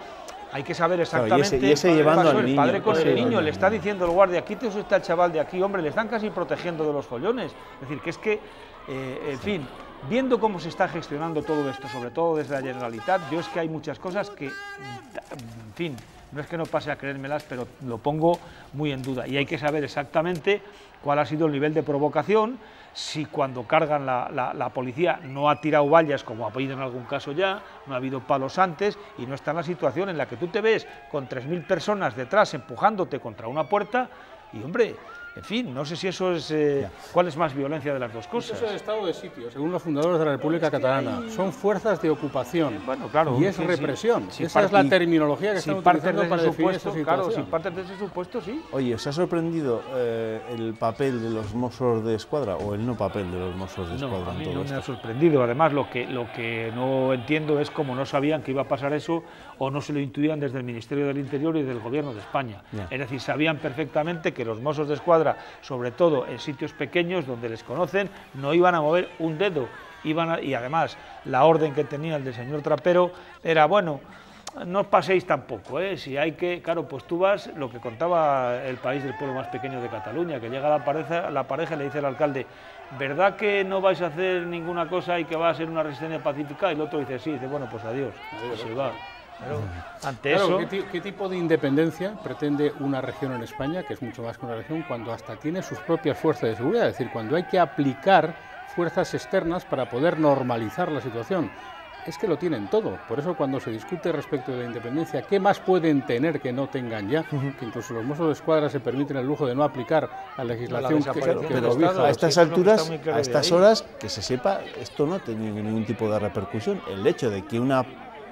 hay que saber exactamente. Y ese llevando al niño, el padre con el niño, le está diciendo el guardia, quítese usted al chaval de aquí, hombre, le están casi protegiendo de los follones. Es decir, que es que, en fin, viendo cómo se está gestionando todo esto, sobre todo desde la Generalitat, yo es que hay muchas cosas que, en fin, no es que no pase a creérmelas, pero lo pongo muy en duda. Y hay que saber exactamente cuál ha sido el nivel de provocación, si cuando cargan la policía no ha tirado vallas, como ha habido en algún caso ya, no ha habido palos antes, y no está en la situación en la que tú te ves con 3.000 personas detrás empujándote contra una puerta, y hombre, en fin, no sé si eso es... ¿Cuál es más violencia de las dos cosas? Eso es el estado de sitio, según los fundadores de la República Catalana. Son fuerzas de ocupación. Bueno, claro, y es represión. Esa es la terminología que están utilizando para definir esa situación. Claro, si partes de ese supuesto, sí. Oye, ¿os ha sorprendido el papel de los Mossos de Escuadra o el no papel de los Mossos de Escuadra? No, a mí en todo no me esto? ha sorprendido. Además, lo que no entiendo es cómo no sabían que iba a pasar eso o no se lo intuían desde el Ministerio del Interior y del Gobierno de España. Es decir, sabían perfectamente que los Mossos de Escuadra, sobre todo en sitios pequeños donde les conocen, no iban a mover un dedo. Y además, la orden que tenía el del señor Trapero era, bueno, no os paséis tampoco, si hay que, claro, pues tú vas, lo que contaba El País, del pueblo más pequeño de Cataluña, que llega la pareja y le dice al alcalde, ¿verdad que no vais a hacer ninguna cosa y que va a ser una resistencia pacífica? Y el otro dice, sí, dice, bueno, pues adiós, y se va. Claro, ante eso... ¿Qué tipo de independencia pretende una región en España, que es mucho más que una región, cuando hasta tiene sus propias fuerzas de seguridad? Es decir, cuando hay que aplicar fuerzas externas para poder normalizar la situación. Es que lo tienen todo. Por eso cuando se discute respecto de la independencia, ¿qué más pueden tener que no tengan ya? Que incluso los Mossos de Escuadra se permiten el lujo de no aplicar la legislación pero a estas alturas, a estas horas, que se sepa, esto no ha tenido ningún tipo de repercusión. El hecho de que una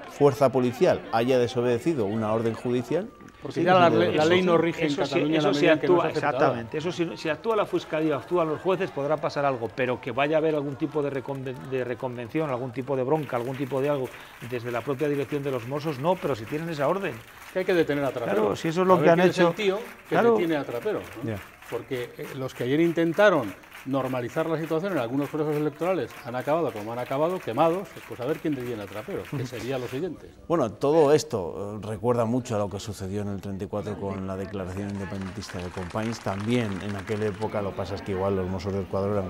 fuerza policial haya desobedecido una orden judicial, porque ya la ley no rige en Cataluña. Eso sí actúa, exactamente. Eso si actúa la Fiscalía, actúan los jueces, podrá pasar algo, pero que vaya a haber algún tipo de reconvención, algún tipo de bronca, algún tipo de algo desde la propia dirección de los Mossos, no, pero si tienen esa orden. Que hay que detener a Trapero. Claro, si eso es lo que han hecho. El tío que detiene a Trapero, ¿no? Porque los que ayer intentaron normalizar la situación en algunos procesos electorales han acabado como han acabado, quemados, pues a ver quién detiene a Trapero, que sería lo siguiente. Bueno, todo esto recuerda mucho a lo que sucedió en el 34 con la declaración independentista de Companys. También en aquella época, lo que pasa es que igual los Mossos de Escuadra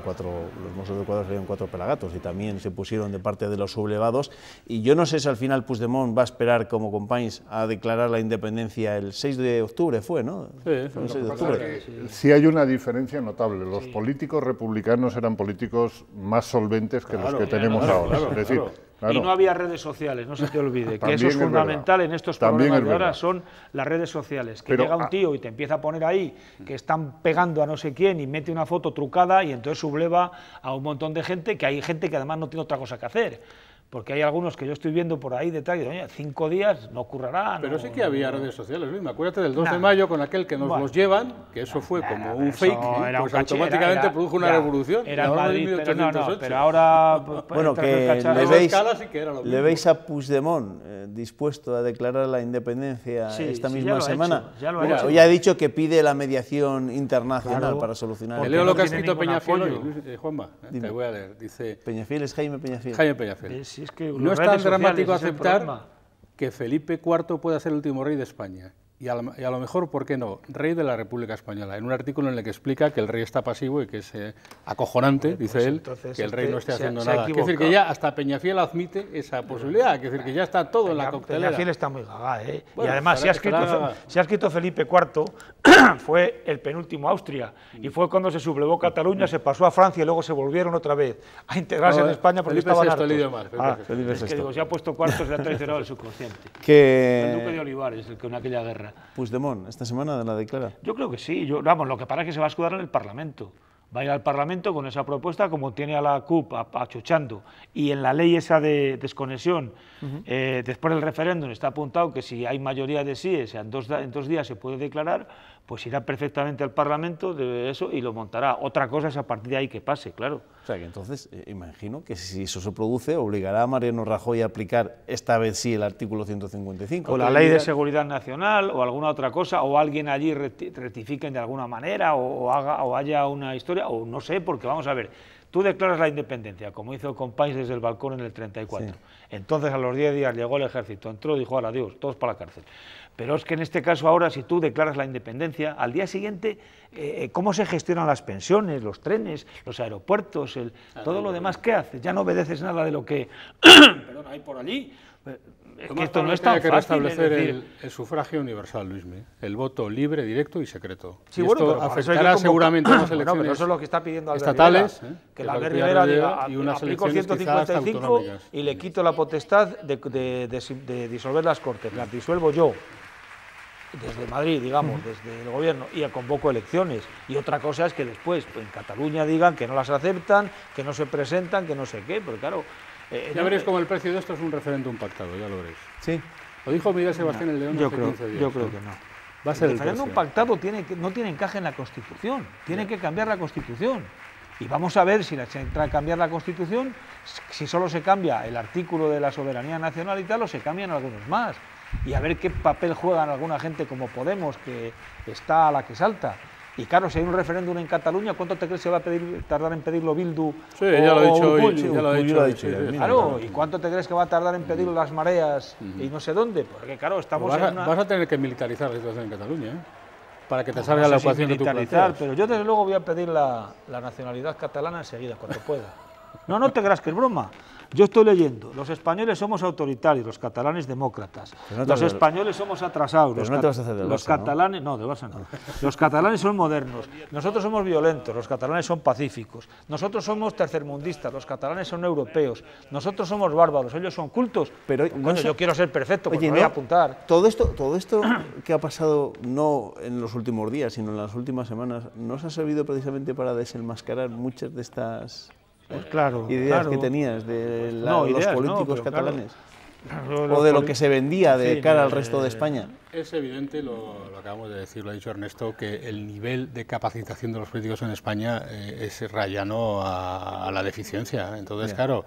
serían 4 pelagatos y también se pusieron de parte de los sublevados. Y yo no sé si al final Puigdemont va a esperar como Companys a declarar la independencia el 6 de octubre, fue, ¿no? Sí, el 6 de octubre. Sí hay una diferencia notable. Los políticos republicanos eran políticos más solventes que los que tenemos ahora. Es decir, y no había redes sociales, no se te olvide, que eso es fundamental en estos problemas de ahora, son las redes sociales, que llega un tío y te empieza a poner ahí que están pegando a no sé quién y mete una foto trucada y entonces subleva a un montón de gente, que hay gente que además no tiene otra cosa que hacer. Porque hay algunos que yo estoy viendo por ahí detrás y digo, oye, 5 días no ocurrirá. Pero sí que había redes sociales, Luis. Acuérdate del 2 de mayo con aquel que nos los llevan, que eso fue como un fake, pues automáticamente produjo una revolución. Era Madrid, pero ahora... Bueno, que le veis a Puigdemont dispuesto a declarar la independencia esta misma semana. Hoy ha dicho que pide la mediación internacional para solucionar el... Leo lo que ha escrito Peñafiel, Juanma, te voy a leer. Dice... Peñafiel es Jaime Peñafiel. Jaime Peñafiel. Si es que no es tan dramático aceptar que Felipe IV pueda ser el último rey de España. Y a lo mejor, ¿por qué no?, rey de la República Española, en un artículo en el que explica que el rey está pasivo y que es acojonante, dice él, que el rey no esté haciendo nada. Quiere decir que ya hasta Peñafiel admite esa posibilidad, quiere decir que ya está todo en la coctelera. Peñafiel está muy gaga, ¿eh? Bueno, y además, si ha escrito Felipe IV, fue el penúltimo Austria, y fue cuando se sublevó Cataluña, se pasó a Francia y luego se volvieron otra vez a integrarse en España porque estaban hartos. Es que digo, si ha puesto cuarto, se le ha traicionado el subconsciente. El duque de Olivares, el que en aquella guerra. Puigdemont, ¿esta semana la declara? Yo creo que sí. Vamos, lo que pasa es que se va a escudar en el Parlamento. Va a ir al Parlamento con esa propuesta, como tiene a la CUP achuchando, y en la ley esa de desconexión, después del referéndum está apuntado que si hay mayoría de síes, en 2 días se puede declarar, pues irá perfectamente al Parlamento de eso y lo montará. Otra cosa es a partir de ahí que pase, claro. O sea que entonces, imagino que si eso se produce, obligará a Mariano Rajoy a aplicar esta vez sí el artículo 155. O la ley de seguridad nacional, o alguna otra cosa, o alguien allí rectifiquen de alguna manera, o haya una historia, o no sé, porque vamos a ver, tú declaras la independencia, como hizo Companys desde el balcón en el 34. Sí. Entonces a los 10 días llegó el ejército, entró, dijo, hola, adiós, todos para la cárcel. Pero es que en este caso ahora, si tú declaras la independencia, al día siguiente, ¿cómo se gestionan las pensiones, los trenes, los aeropuertos, todo lo demás? ¿Qué haces? Ya no obedeces nada de lo que hay por allí. Es que esto no es tan fácil. Restablecer el sufragio universal, Luismi, el voto libre, directo y secreto. Sí, y bueno, esto afectará seguramente unas elecciones pero eso es lo que está pidiendo Albert estatales, Rivera, que la Albert Rivera diga, y unas aplico 155 y le quito la potestad de disolver las Cortes, las disuelvo yo, desde Madrid, digamos, desde el gobierno, y convoco elecciones. Y otra cosa es que después en Cataluña digan que no las aceptan, que no se presentan, que no sé qué, pero claro... ya veréis como el precio de esto es un referéndum pactado, ya lo veréis. Sí. Lo dijo Miguel Sebastián el León hace 15 días. Yo creo que no. Va a ser el referéndum pactado no tiene encaje en la Constitución, tiene que cambiar la Constitución. Y vamos a ver si se entra a cambiar la Constitución, si solo se cambia el artículo de la soberanía nacional y tal, o se cambian algunos más. Y a ver qué papel juegan alguna gente como Podemos, que está a la que salta. Y claro, si hay un referéndum en Cataluña, ¿cuánto te crees que va a tardar en pedirlo Bildu? Sí, ya lo he dicho hoy. Ya lo he dicho. Claro, ¿y cuánto te crees que va a tardar en pedirlo las mareas y no sé dónde? Porque claro, estamos vas a tener que militarizar la situación en Cataluña, ¿eh? Para que te salga la ecuación que tú planteas. Pero yo desde luego voy a pedir la nacionalidad catalana enseguida, cuando pueda. No te creas que es broma. Yo estoy leyendo, los españoles somos autoritarios, los catalanes demócratas, los españoles somos atrasados, los catalanes, no, de Barça no. Los catalanes son modernos, nosotros somos violentos, los catalanes son pacíficos, nosotros somos tercermundistas, los catalanes son europeos, nosotros somos bárbaros, ellos son cultos, pero yo quiero ser perfecto, pues me voy a apuntar. Todo esto que ha pasado no en los últimos días, sino en las últimas semanas, ¿no se ha servido precisamente para desenmascarar muchas de estas... Pues ideas que tenías de los políticos catalanes, o de lo que se vendía de cara al resto de España? Es evidente, lo acabamos de decir, lo ha dicho Ernesto, que el nivel de capacitación de los políticos en España es rayano a la deficiencia. Entonces, claro,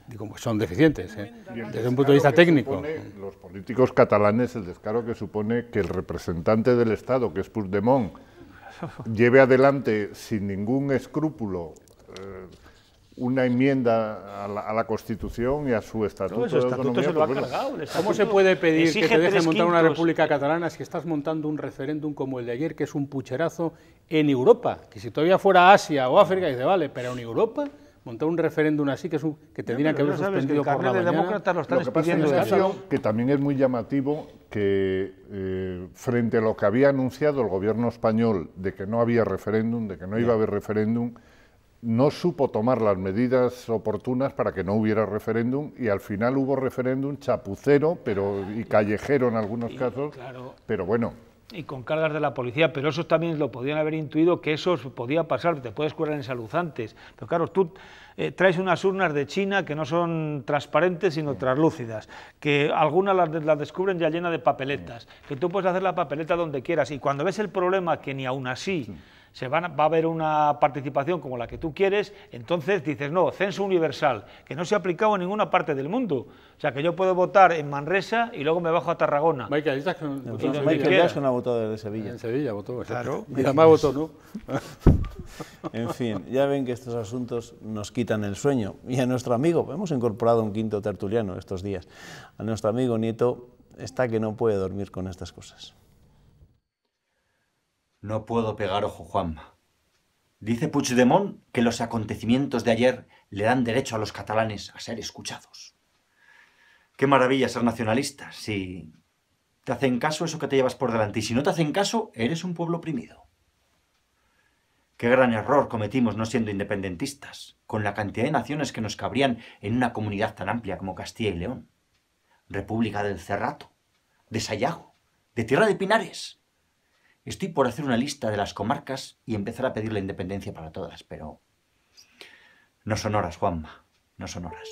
digo, pues son deficientes, desde un punto de vista técnico. Los políticos catalanes, el descaro que supone que el representante del Estado, que es Puigdemont, lleve adelante sin ningún escrúpulo una enmienda a la Constitución y a su Estatuto de Autonomía. Se lo ha cargado, ¿Cómo se puede pedir que te dejen montar una república catalana si estás montando un referéndum como el de ayer, que es un pucherazo en Europa? Que si todavía fuera Asia o África, dice, vale, pero en Europa montar un referéndum así que tendría que haber suspendido por la mañana. Lo que pasa es que también es muy llamativo que frente a lo que había anunciado el gobierno español de que no había referéndum, de que no iba a haber referéndum, no supo tomar las medidas oportunas para que no hubiera referéndum, y al final hubo referéndum chapucero y callejero en algunos casos, pero bueno. Y con cargas de la policía, pero eso también lo podían haber intuido, que eso podía pasar, te puedes curar en salud antes. Pero claro, tú traes unas urnas de China que no son transparentes sino translúcidas, que algunas las descubren ya llenas de papeletas, que tú puedes hacer la papeleta donde quieras, y cuando ves el problema que ni aún así va a haber una participación como la que tú quieres, entonces dices, no, censo universal, que no se ha aplicado en ninguna parte del mundo. O sea, que yo puedo votar en Manresa y luego me bajo a Tarragona. Michael Jackson ha votado desde Sevilla. En Sevilla votó, claro. Y además votó, ¿no? En fin, ya ven que estos asuntos nos quitan el sueño. Y a nuestro amigo, hemos incorporado un quinto tertuliano estos días, a nuestro amigo Nieto, está que no puede dormir con estas cosas. No puedo pegar ojo, Juanma. Dice Puigdemont que los acontecimientos de ayer le dan derecho a los catalanes a ser escuchados. Qué maravilla ser nacionalista. Si te hacen caso, eso que te llevas por delante. Y si no te hacen caso, eres un pueblo oprimido. Qué gran error cometimos no siendo independentistas, con la cantidad de naciones que nos cabrían en una comunidad tan amplia como Castilla y León. República del Cerrato, de Sayago, de Tierra de Pinares. Estoy por hacer una lista de las comarcas y empezar a pedir la independencia para todas, pero no son horas, Juanma, no son horas.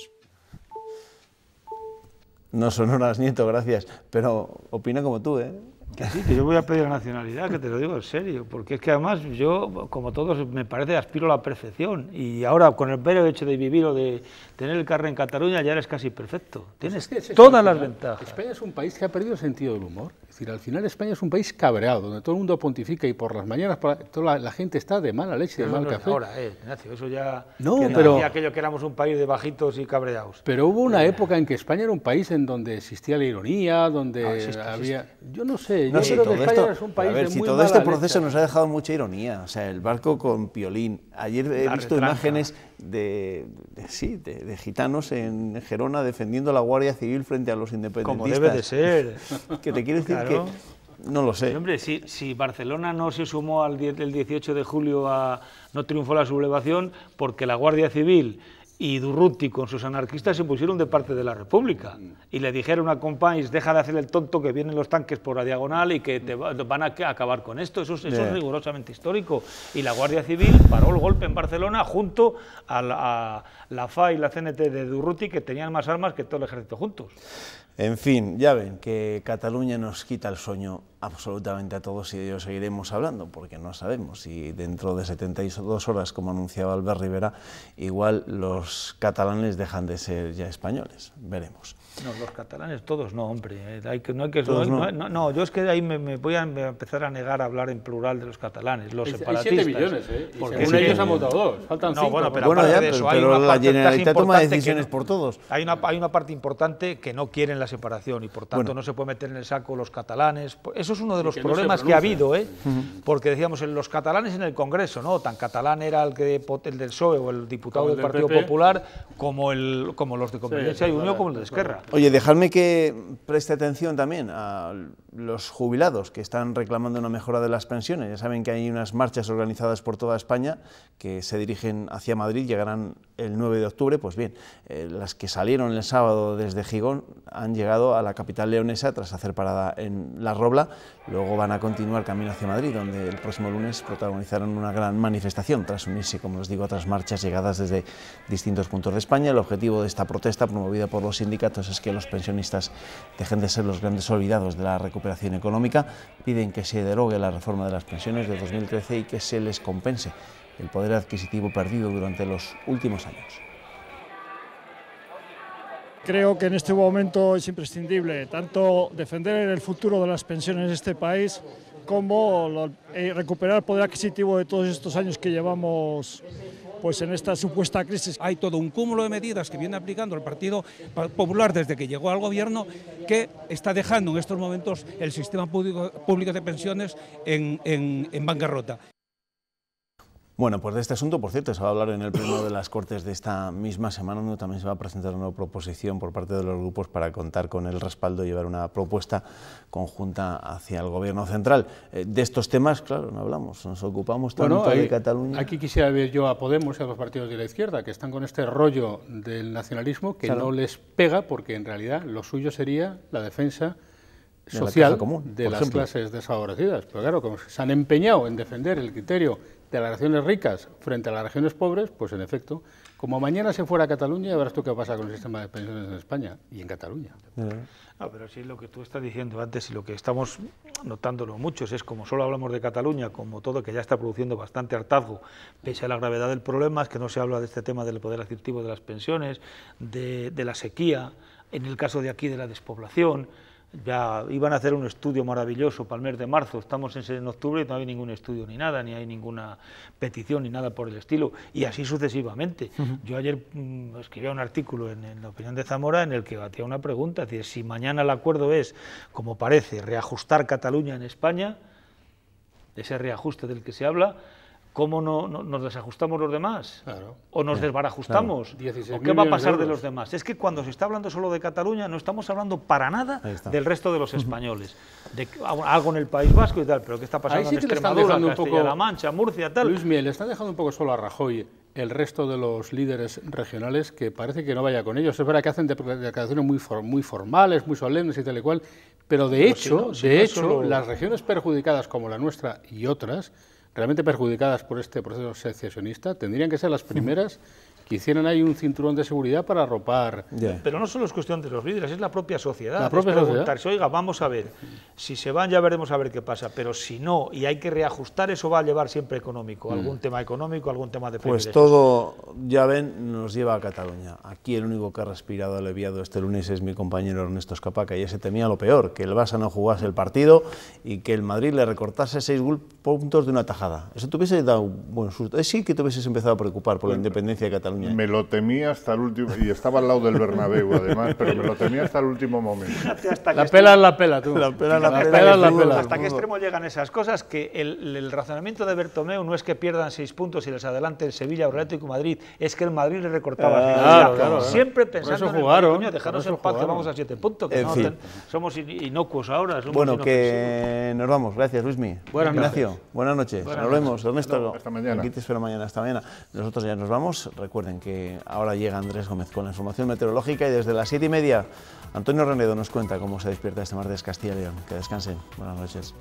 No son horas, Nieto, gracias, pero opina como tú, ¿eh? Que sí, que yo voy a pedir la nacionalidad, que te lo digo en serio, porque es que además yo, como todos, me parece aspiro a la perfección, y ahora con el mero hecho de vivir o de tener el carnet en Cataluña ya eres casi perfecto, tienes todas las ventajas. España es un país que ha perdido el sentido del humor, es decir, al final España es un país cabreado, donde todo el mundo pontifica y por las mañanas toda la gente está de mala leche, de mal café. Ahora, Ignacio, eso ya... No, pero... aquello que éramos un país de bajitos y cabreados. Pero hubo una época en que España era un país en donde existía la ironía, donde había... Yo no sé, no, yo creo que España es un país de muy todo mala este proceso leche. nos ha dejado mucha ironía, o sea, el barco con Piolín. Ayer he visto imágenes de gitanos en Gerona defendiendo a la Guardia Civil frente a los independentistas. Como debe de ser. Que te quiero decir que... No lo sé. Sí, hombre, si Barcelona no se sumó el 18 de julio no triunfó la sublevación porque la Guardia Civil y Durruti con sus anarquistas se pusieron de parte de la República y le dijeron a Companys, deja de hacer el tonto que vienen los tanques por la diagonal y que te van a acabar con esto. Eso es rigurosamente histórico. Y la Guardia Civil paró el golpe en Barcelona junto a la FA y la CNT de Durruti, que tenían más armas que todo el ejército juntos. En fin, ya ven que Cataluña nos quita el sueño absolutamente a todos y de ello seguiremos hablando, porque no sabemos si dentro de 72 horas, como anunciaba Albert Rivera, igual los catalanes dejan de ser ya españoles. Veremos. No, los catalanes todos no, hombre. No, yo es que ahí me voy a empezar a negar a hablar en plural de los catalanes, los separatistas. Hay 7 millones, y según ellos han votado 2, faltan 5. Pero la Generalitat toma decisiones por todos. Hay una parte importante que no quieren la separación y por tanto no se puede meter en el saco los catalanes. Eso es uno de los problemas que ha habido, porque decíamos, los catalanes en el Congreso, ¿no? Tan catalán era el del PSOE o el diputado del Partido Popular como los de Convergencia y Unión, como el de Esquerra. Oye, dejadme que preste atención también a los jubilados que están reclamando una mejora de las pensiones. Ya saben que hay unas marchas organizadas por toda España que se dirigen hacia Madrid, llegarán el 9 de octubre. Pues bien, las que salieron el sábado desde Gijón han llegado a la capital leonesa tras hacer parada en La Robla. Luego van a continuar camino hacia Madrid, donde el próximo lunes protagonizarán una gran manifestación tras unirse, como os digo, a otras marchas llegadas desde distintos puntos de España. El objetivo de esta protesta, promovida por los sindicatos, es que los pensionistas dejen de ser los grandes olvidados de la recuperación económica. Piden que se derogue la reforma de las pensiones de 2013 y que se les compense el poder adquisitivo perdido durante los últimos años. Creo que en este momento es imprescindible tanto defender el futuro de las pensiones de este país como recuperar el poder adquisitivo de todos estos años que llevamos pues en esta supuesta crisis. Hay todo un cúmulo de medidas que viene aplicando el Partido Popular desde que llegó al gobierno que está dejando en estos momentos el sistema público de pensiones en bancarrota. Bueno, pues de este asunto, por cierto, se va a hablar en el pleno de las Cortes de esta misma semana, donde también se va a presentar una proposición por parte de los grupos para contar con el respaldo y llevar una propuesta conjunta hacia el Gobierno central. De estos temas, claro, no hablamos, nos ocupamos tanto de Cataluña. Aquí quisiera ver yo a Podemos y a los partidos de la izquierda, que están con este rollo del nacionalismo que no les pega, porque en realidad lo suyo sería la defensa social de las clases desfavorecidas. Pero claro, como se han empeñado en defender el criterio de las regiones ricas frente a las regiones pobres, pues en efecto, como mañana se fuera a Cataluña, ya verás tú qué pasa con el sistema de pensiones en España y en Cataluña. No, pero sí, lo que tú estás diciendo antes y lo que estamos notándolo muchos es como solo hablamos de Cataluña, como todo que ya está produciendo bastante hartazgo, pese a la gravedad del problema, es que no se habla de este tema del poder adquisitivo de las pensiones, de la sequía, en el caso de aquí de la despoblación. Ya iban a hacer un estudio maravilloso para el mes de marzo, estamos en octubre y no hay ningún estudio ni nada, ni hay ninguna petición ni nada por el estilo, y así sucesivamente. Yo ayer escribía un artículo en La Opinión de Zamora en el que batía una pregunta, es decir, si mañana el acuerdo es, como parece, reajustar Cataluña en España, ese reajuste del que se habla, ¿cómo no nos desajustamos los demás? Claro. ¿O nos desbarajustamos? Claro. ¿O qué va a pasar de los demás? Es que cuando se está hablando solo de Cataluña no estamos hablando para nada del resto de los españoles. De algo en el País Vasco y tal, pero ¿qué está pasando en Extremadura, Castilla-La Mancha, Murcia, tal? Luis Miel, le está dejando un poco solo a Rajoy el resto de los líderes regionales, que parece que no vaya con ellos. Es verdad que hacen declaraciones muy formales, muy solemnes y tal y cual, pero de hecho, las regiones perjudicadas como la nuestra y otras, realmente perjudicadas por este proceso secesionista, tendrían que ser las primeras que hicieran ahí un cinturón de seguridad para arropar. Pero no solo es cuestión de los líderes, es la propia sociedad. La propia preguntarse, oiga, vamos a ver, si se van ya veremos a ver qué pasa, pero si no, y hay que reajustar, eso va a llevar siempre económico, algún tema económico, algún tema de privilegios. Pues todo, ya ven, nos lleva a Cataluña. Aquí el único que ha respirado aliviado este lunes es mi compañero Ernesto Escapaca, y ya se temía lo peor, que el Barça no jugase el partido y que el Madrid le recortase 6 puntos de una tajada. Eso te hubiese dado un buen susto. Sí que te hubieses empezado a preocupar por la independencia de Cataluña. Me lo temía hasta el último, y estaba al lado del Bernabéu además, pero me lo temía hasta el último momento. La pela es la pela, tú. La pela es la pela. ¿Hasta qué extremo llegan esas cosas? Que el razonamiento de Bertomeu no es que pierdan 6 puntos y les adelante el Sevilla o el Atlético de Madrid, es que el Madrid le recortaba. Claro. Siempre pensando en el Madrid, dejaros en paz que vamos a 7 puntos, que no somos inocuos ahora. Bueno, que nos vamos. Gracias, Luismi. Ignacio, buenas noches. Nos vemos. Ernesto, hasta mañana. Aquí te espero mañana. Hasta mañana. Nosotros ya nos vamos. Recuerden que ahora llega Andrés Gómez con la información meteorológica y desde las 7:30 Antonio Renedo nos cuenta cómo se despierta este martes Castilla y León. Que descansen. Buenas noches.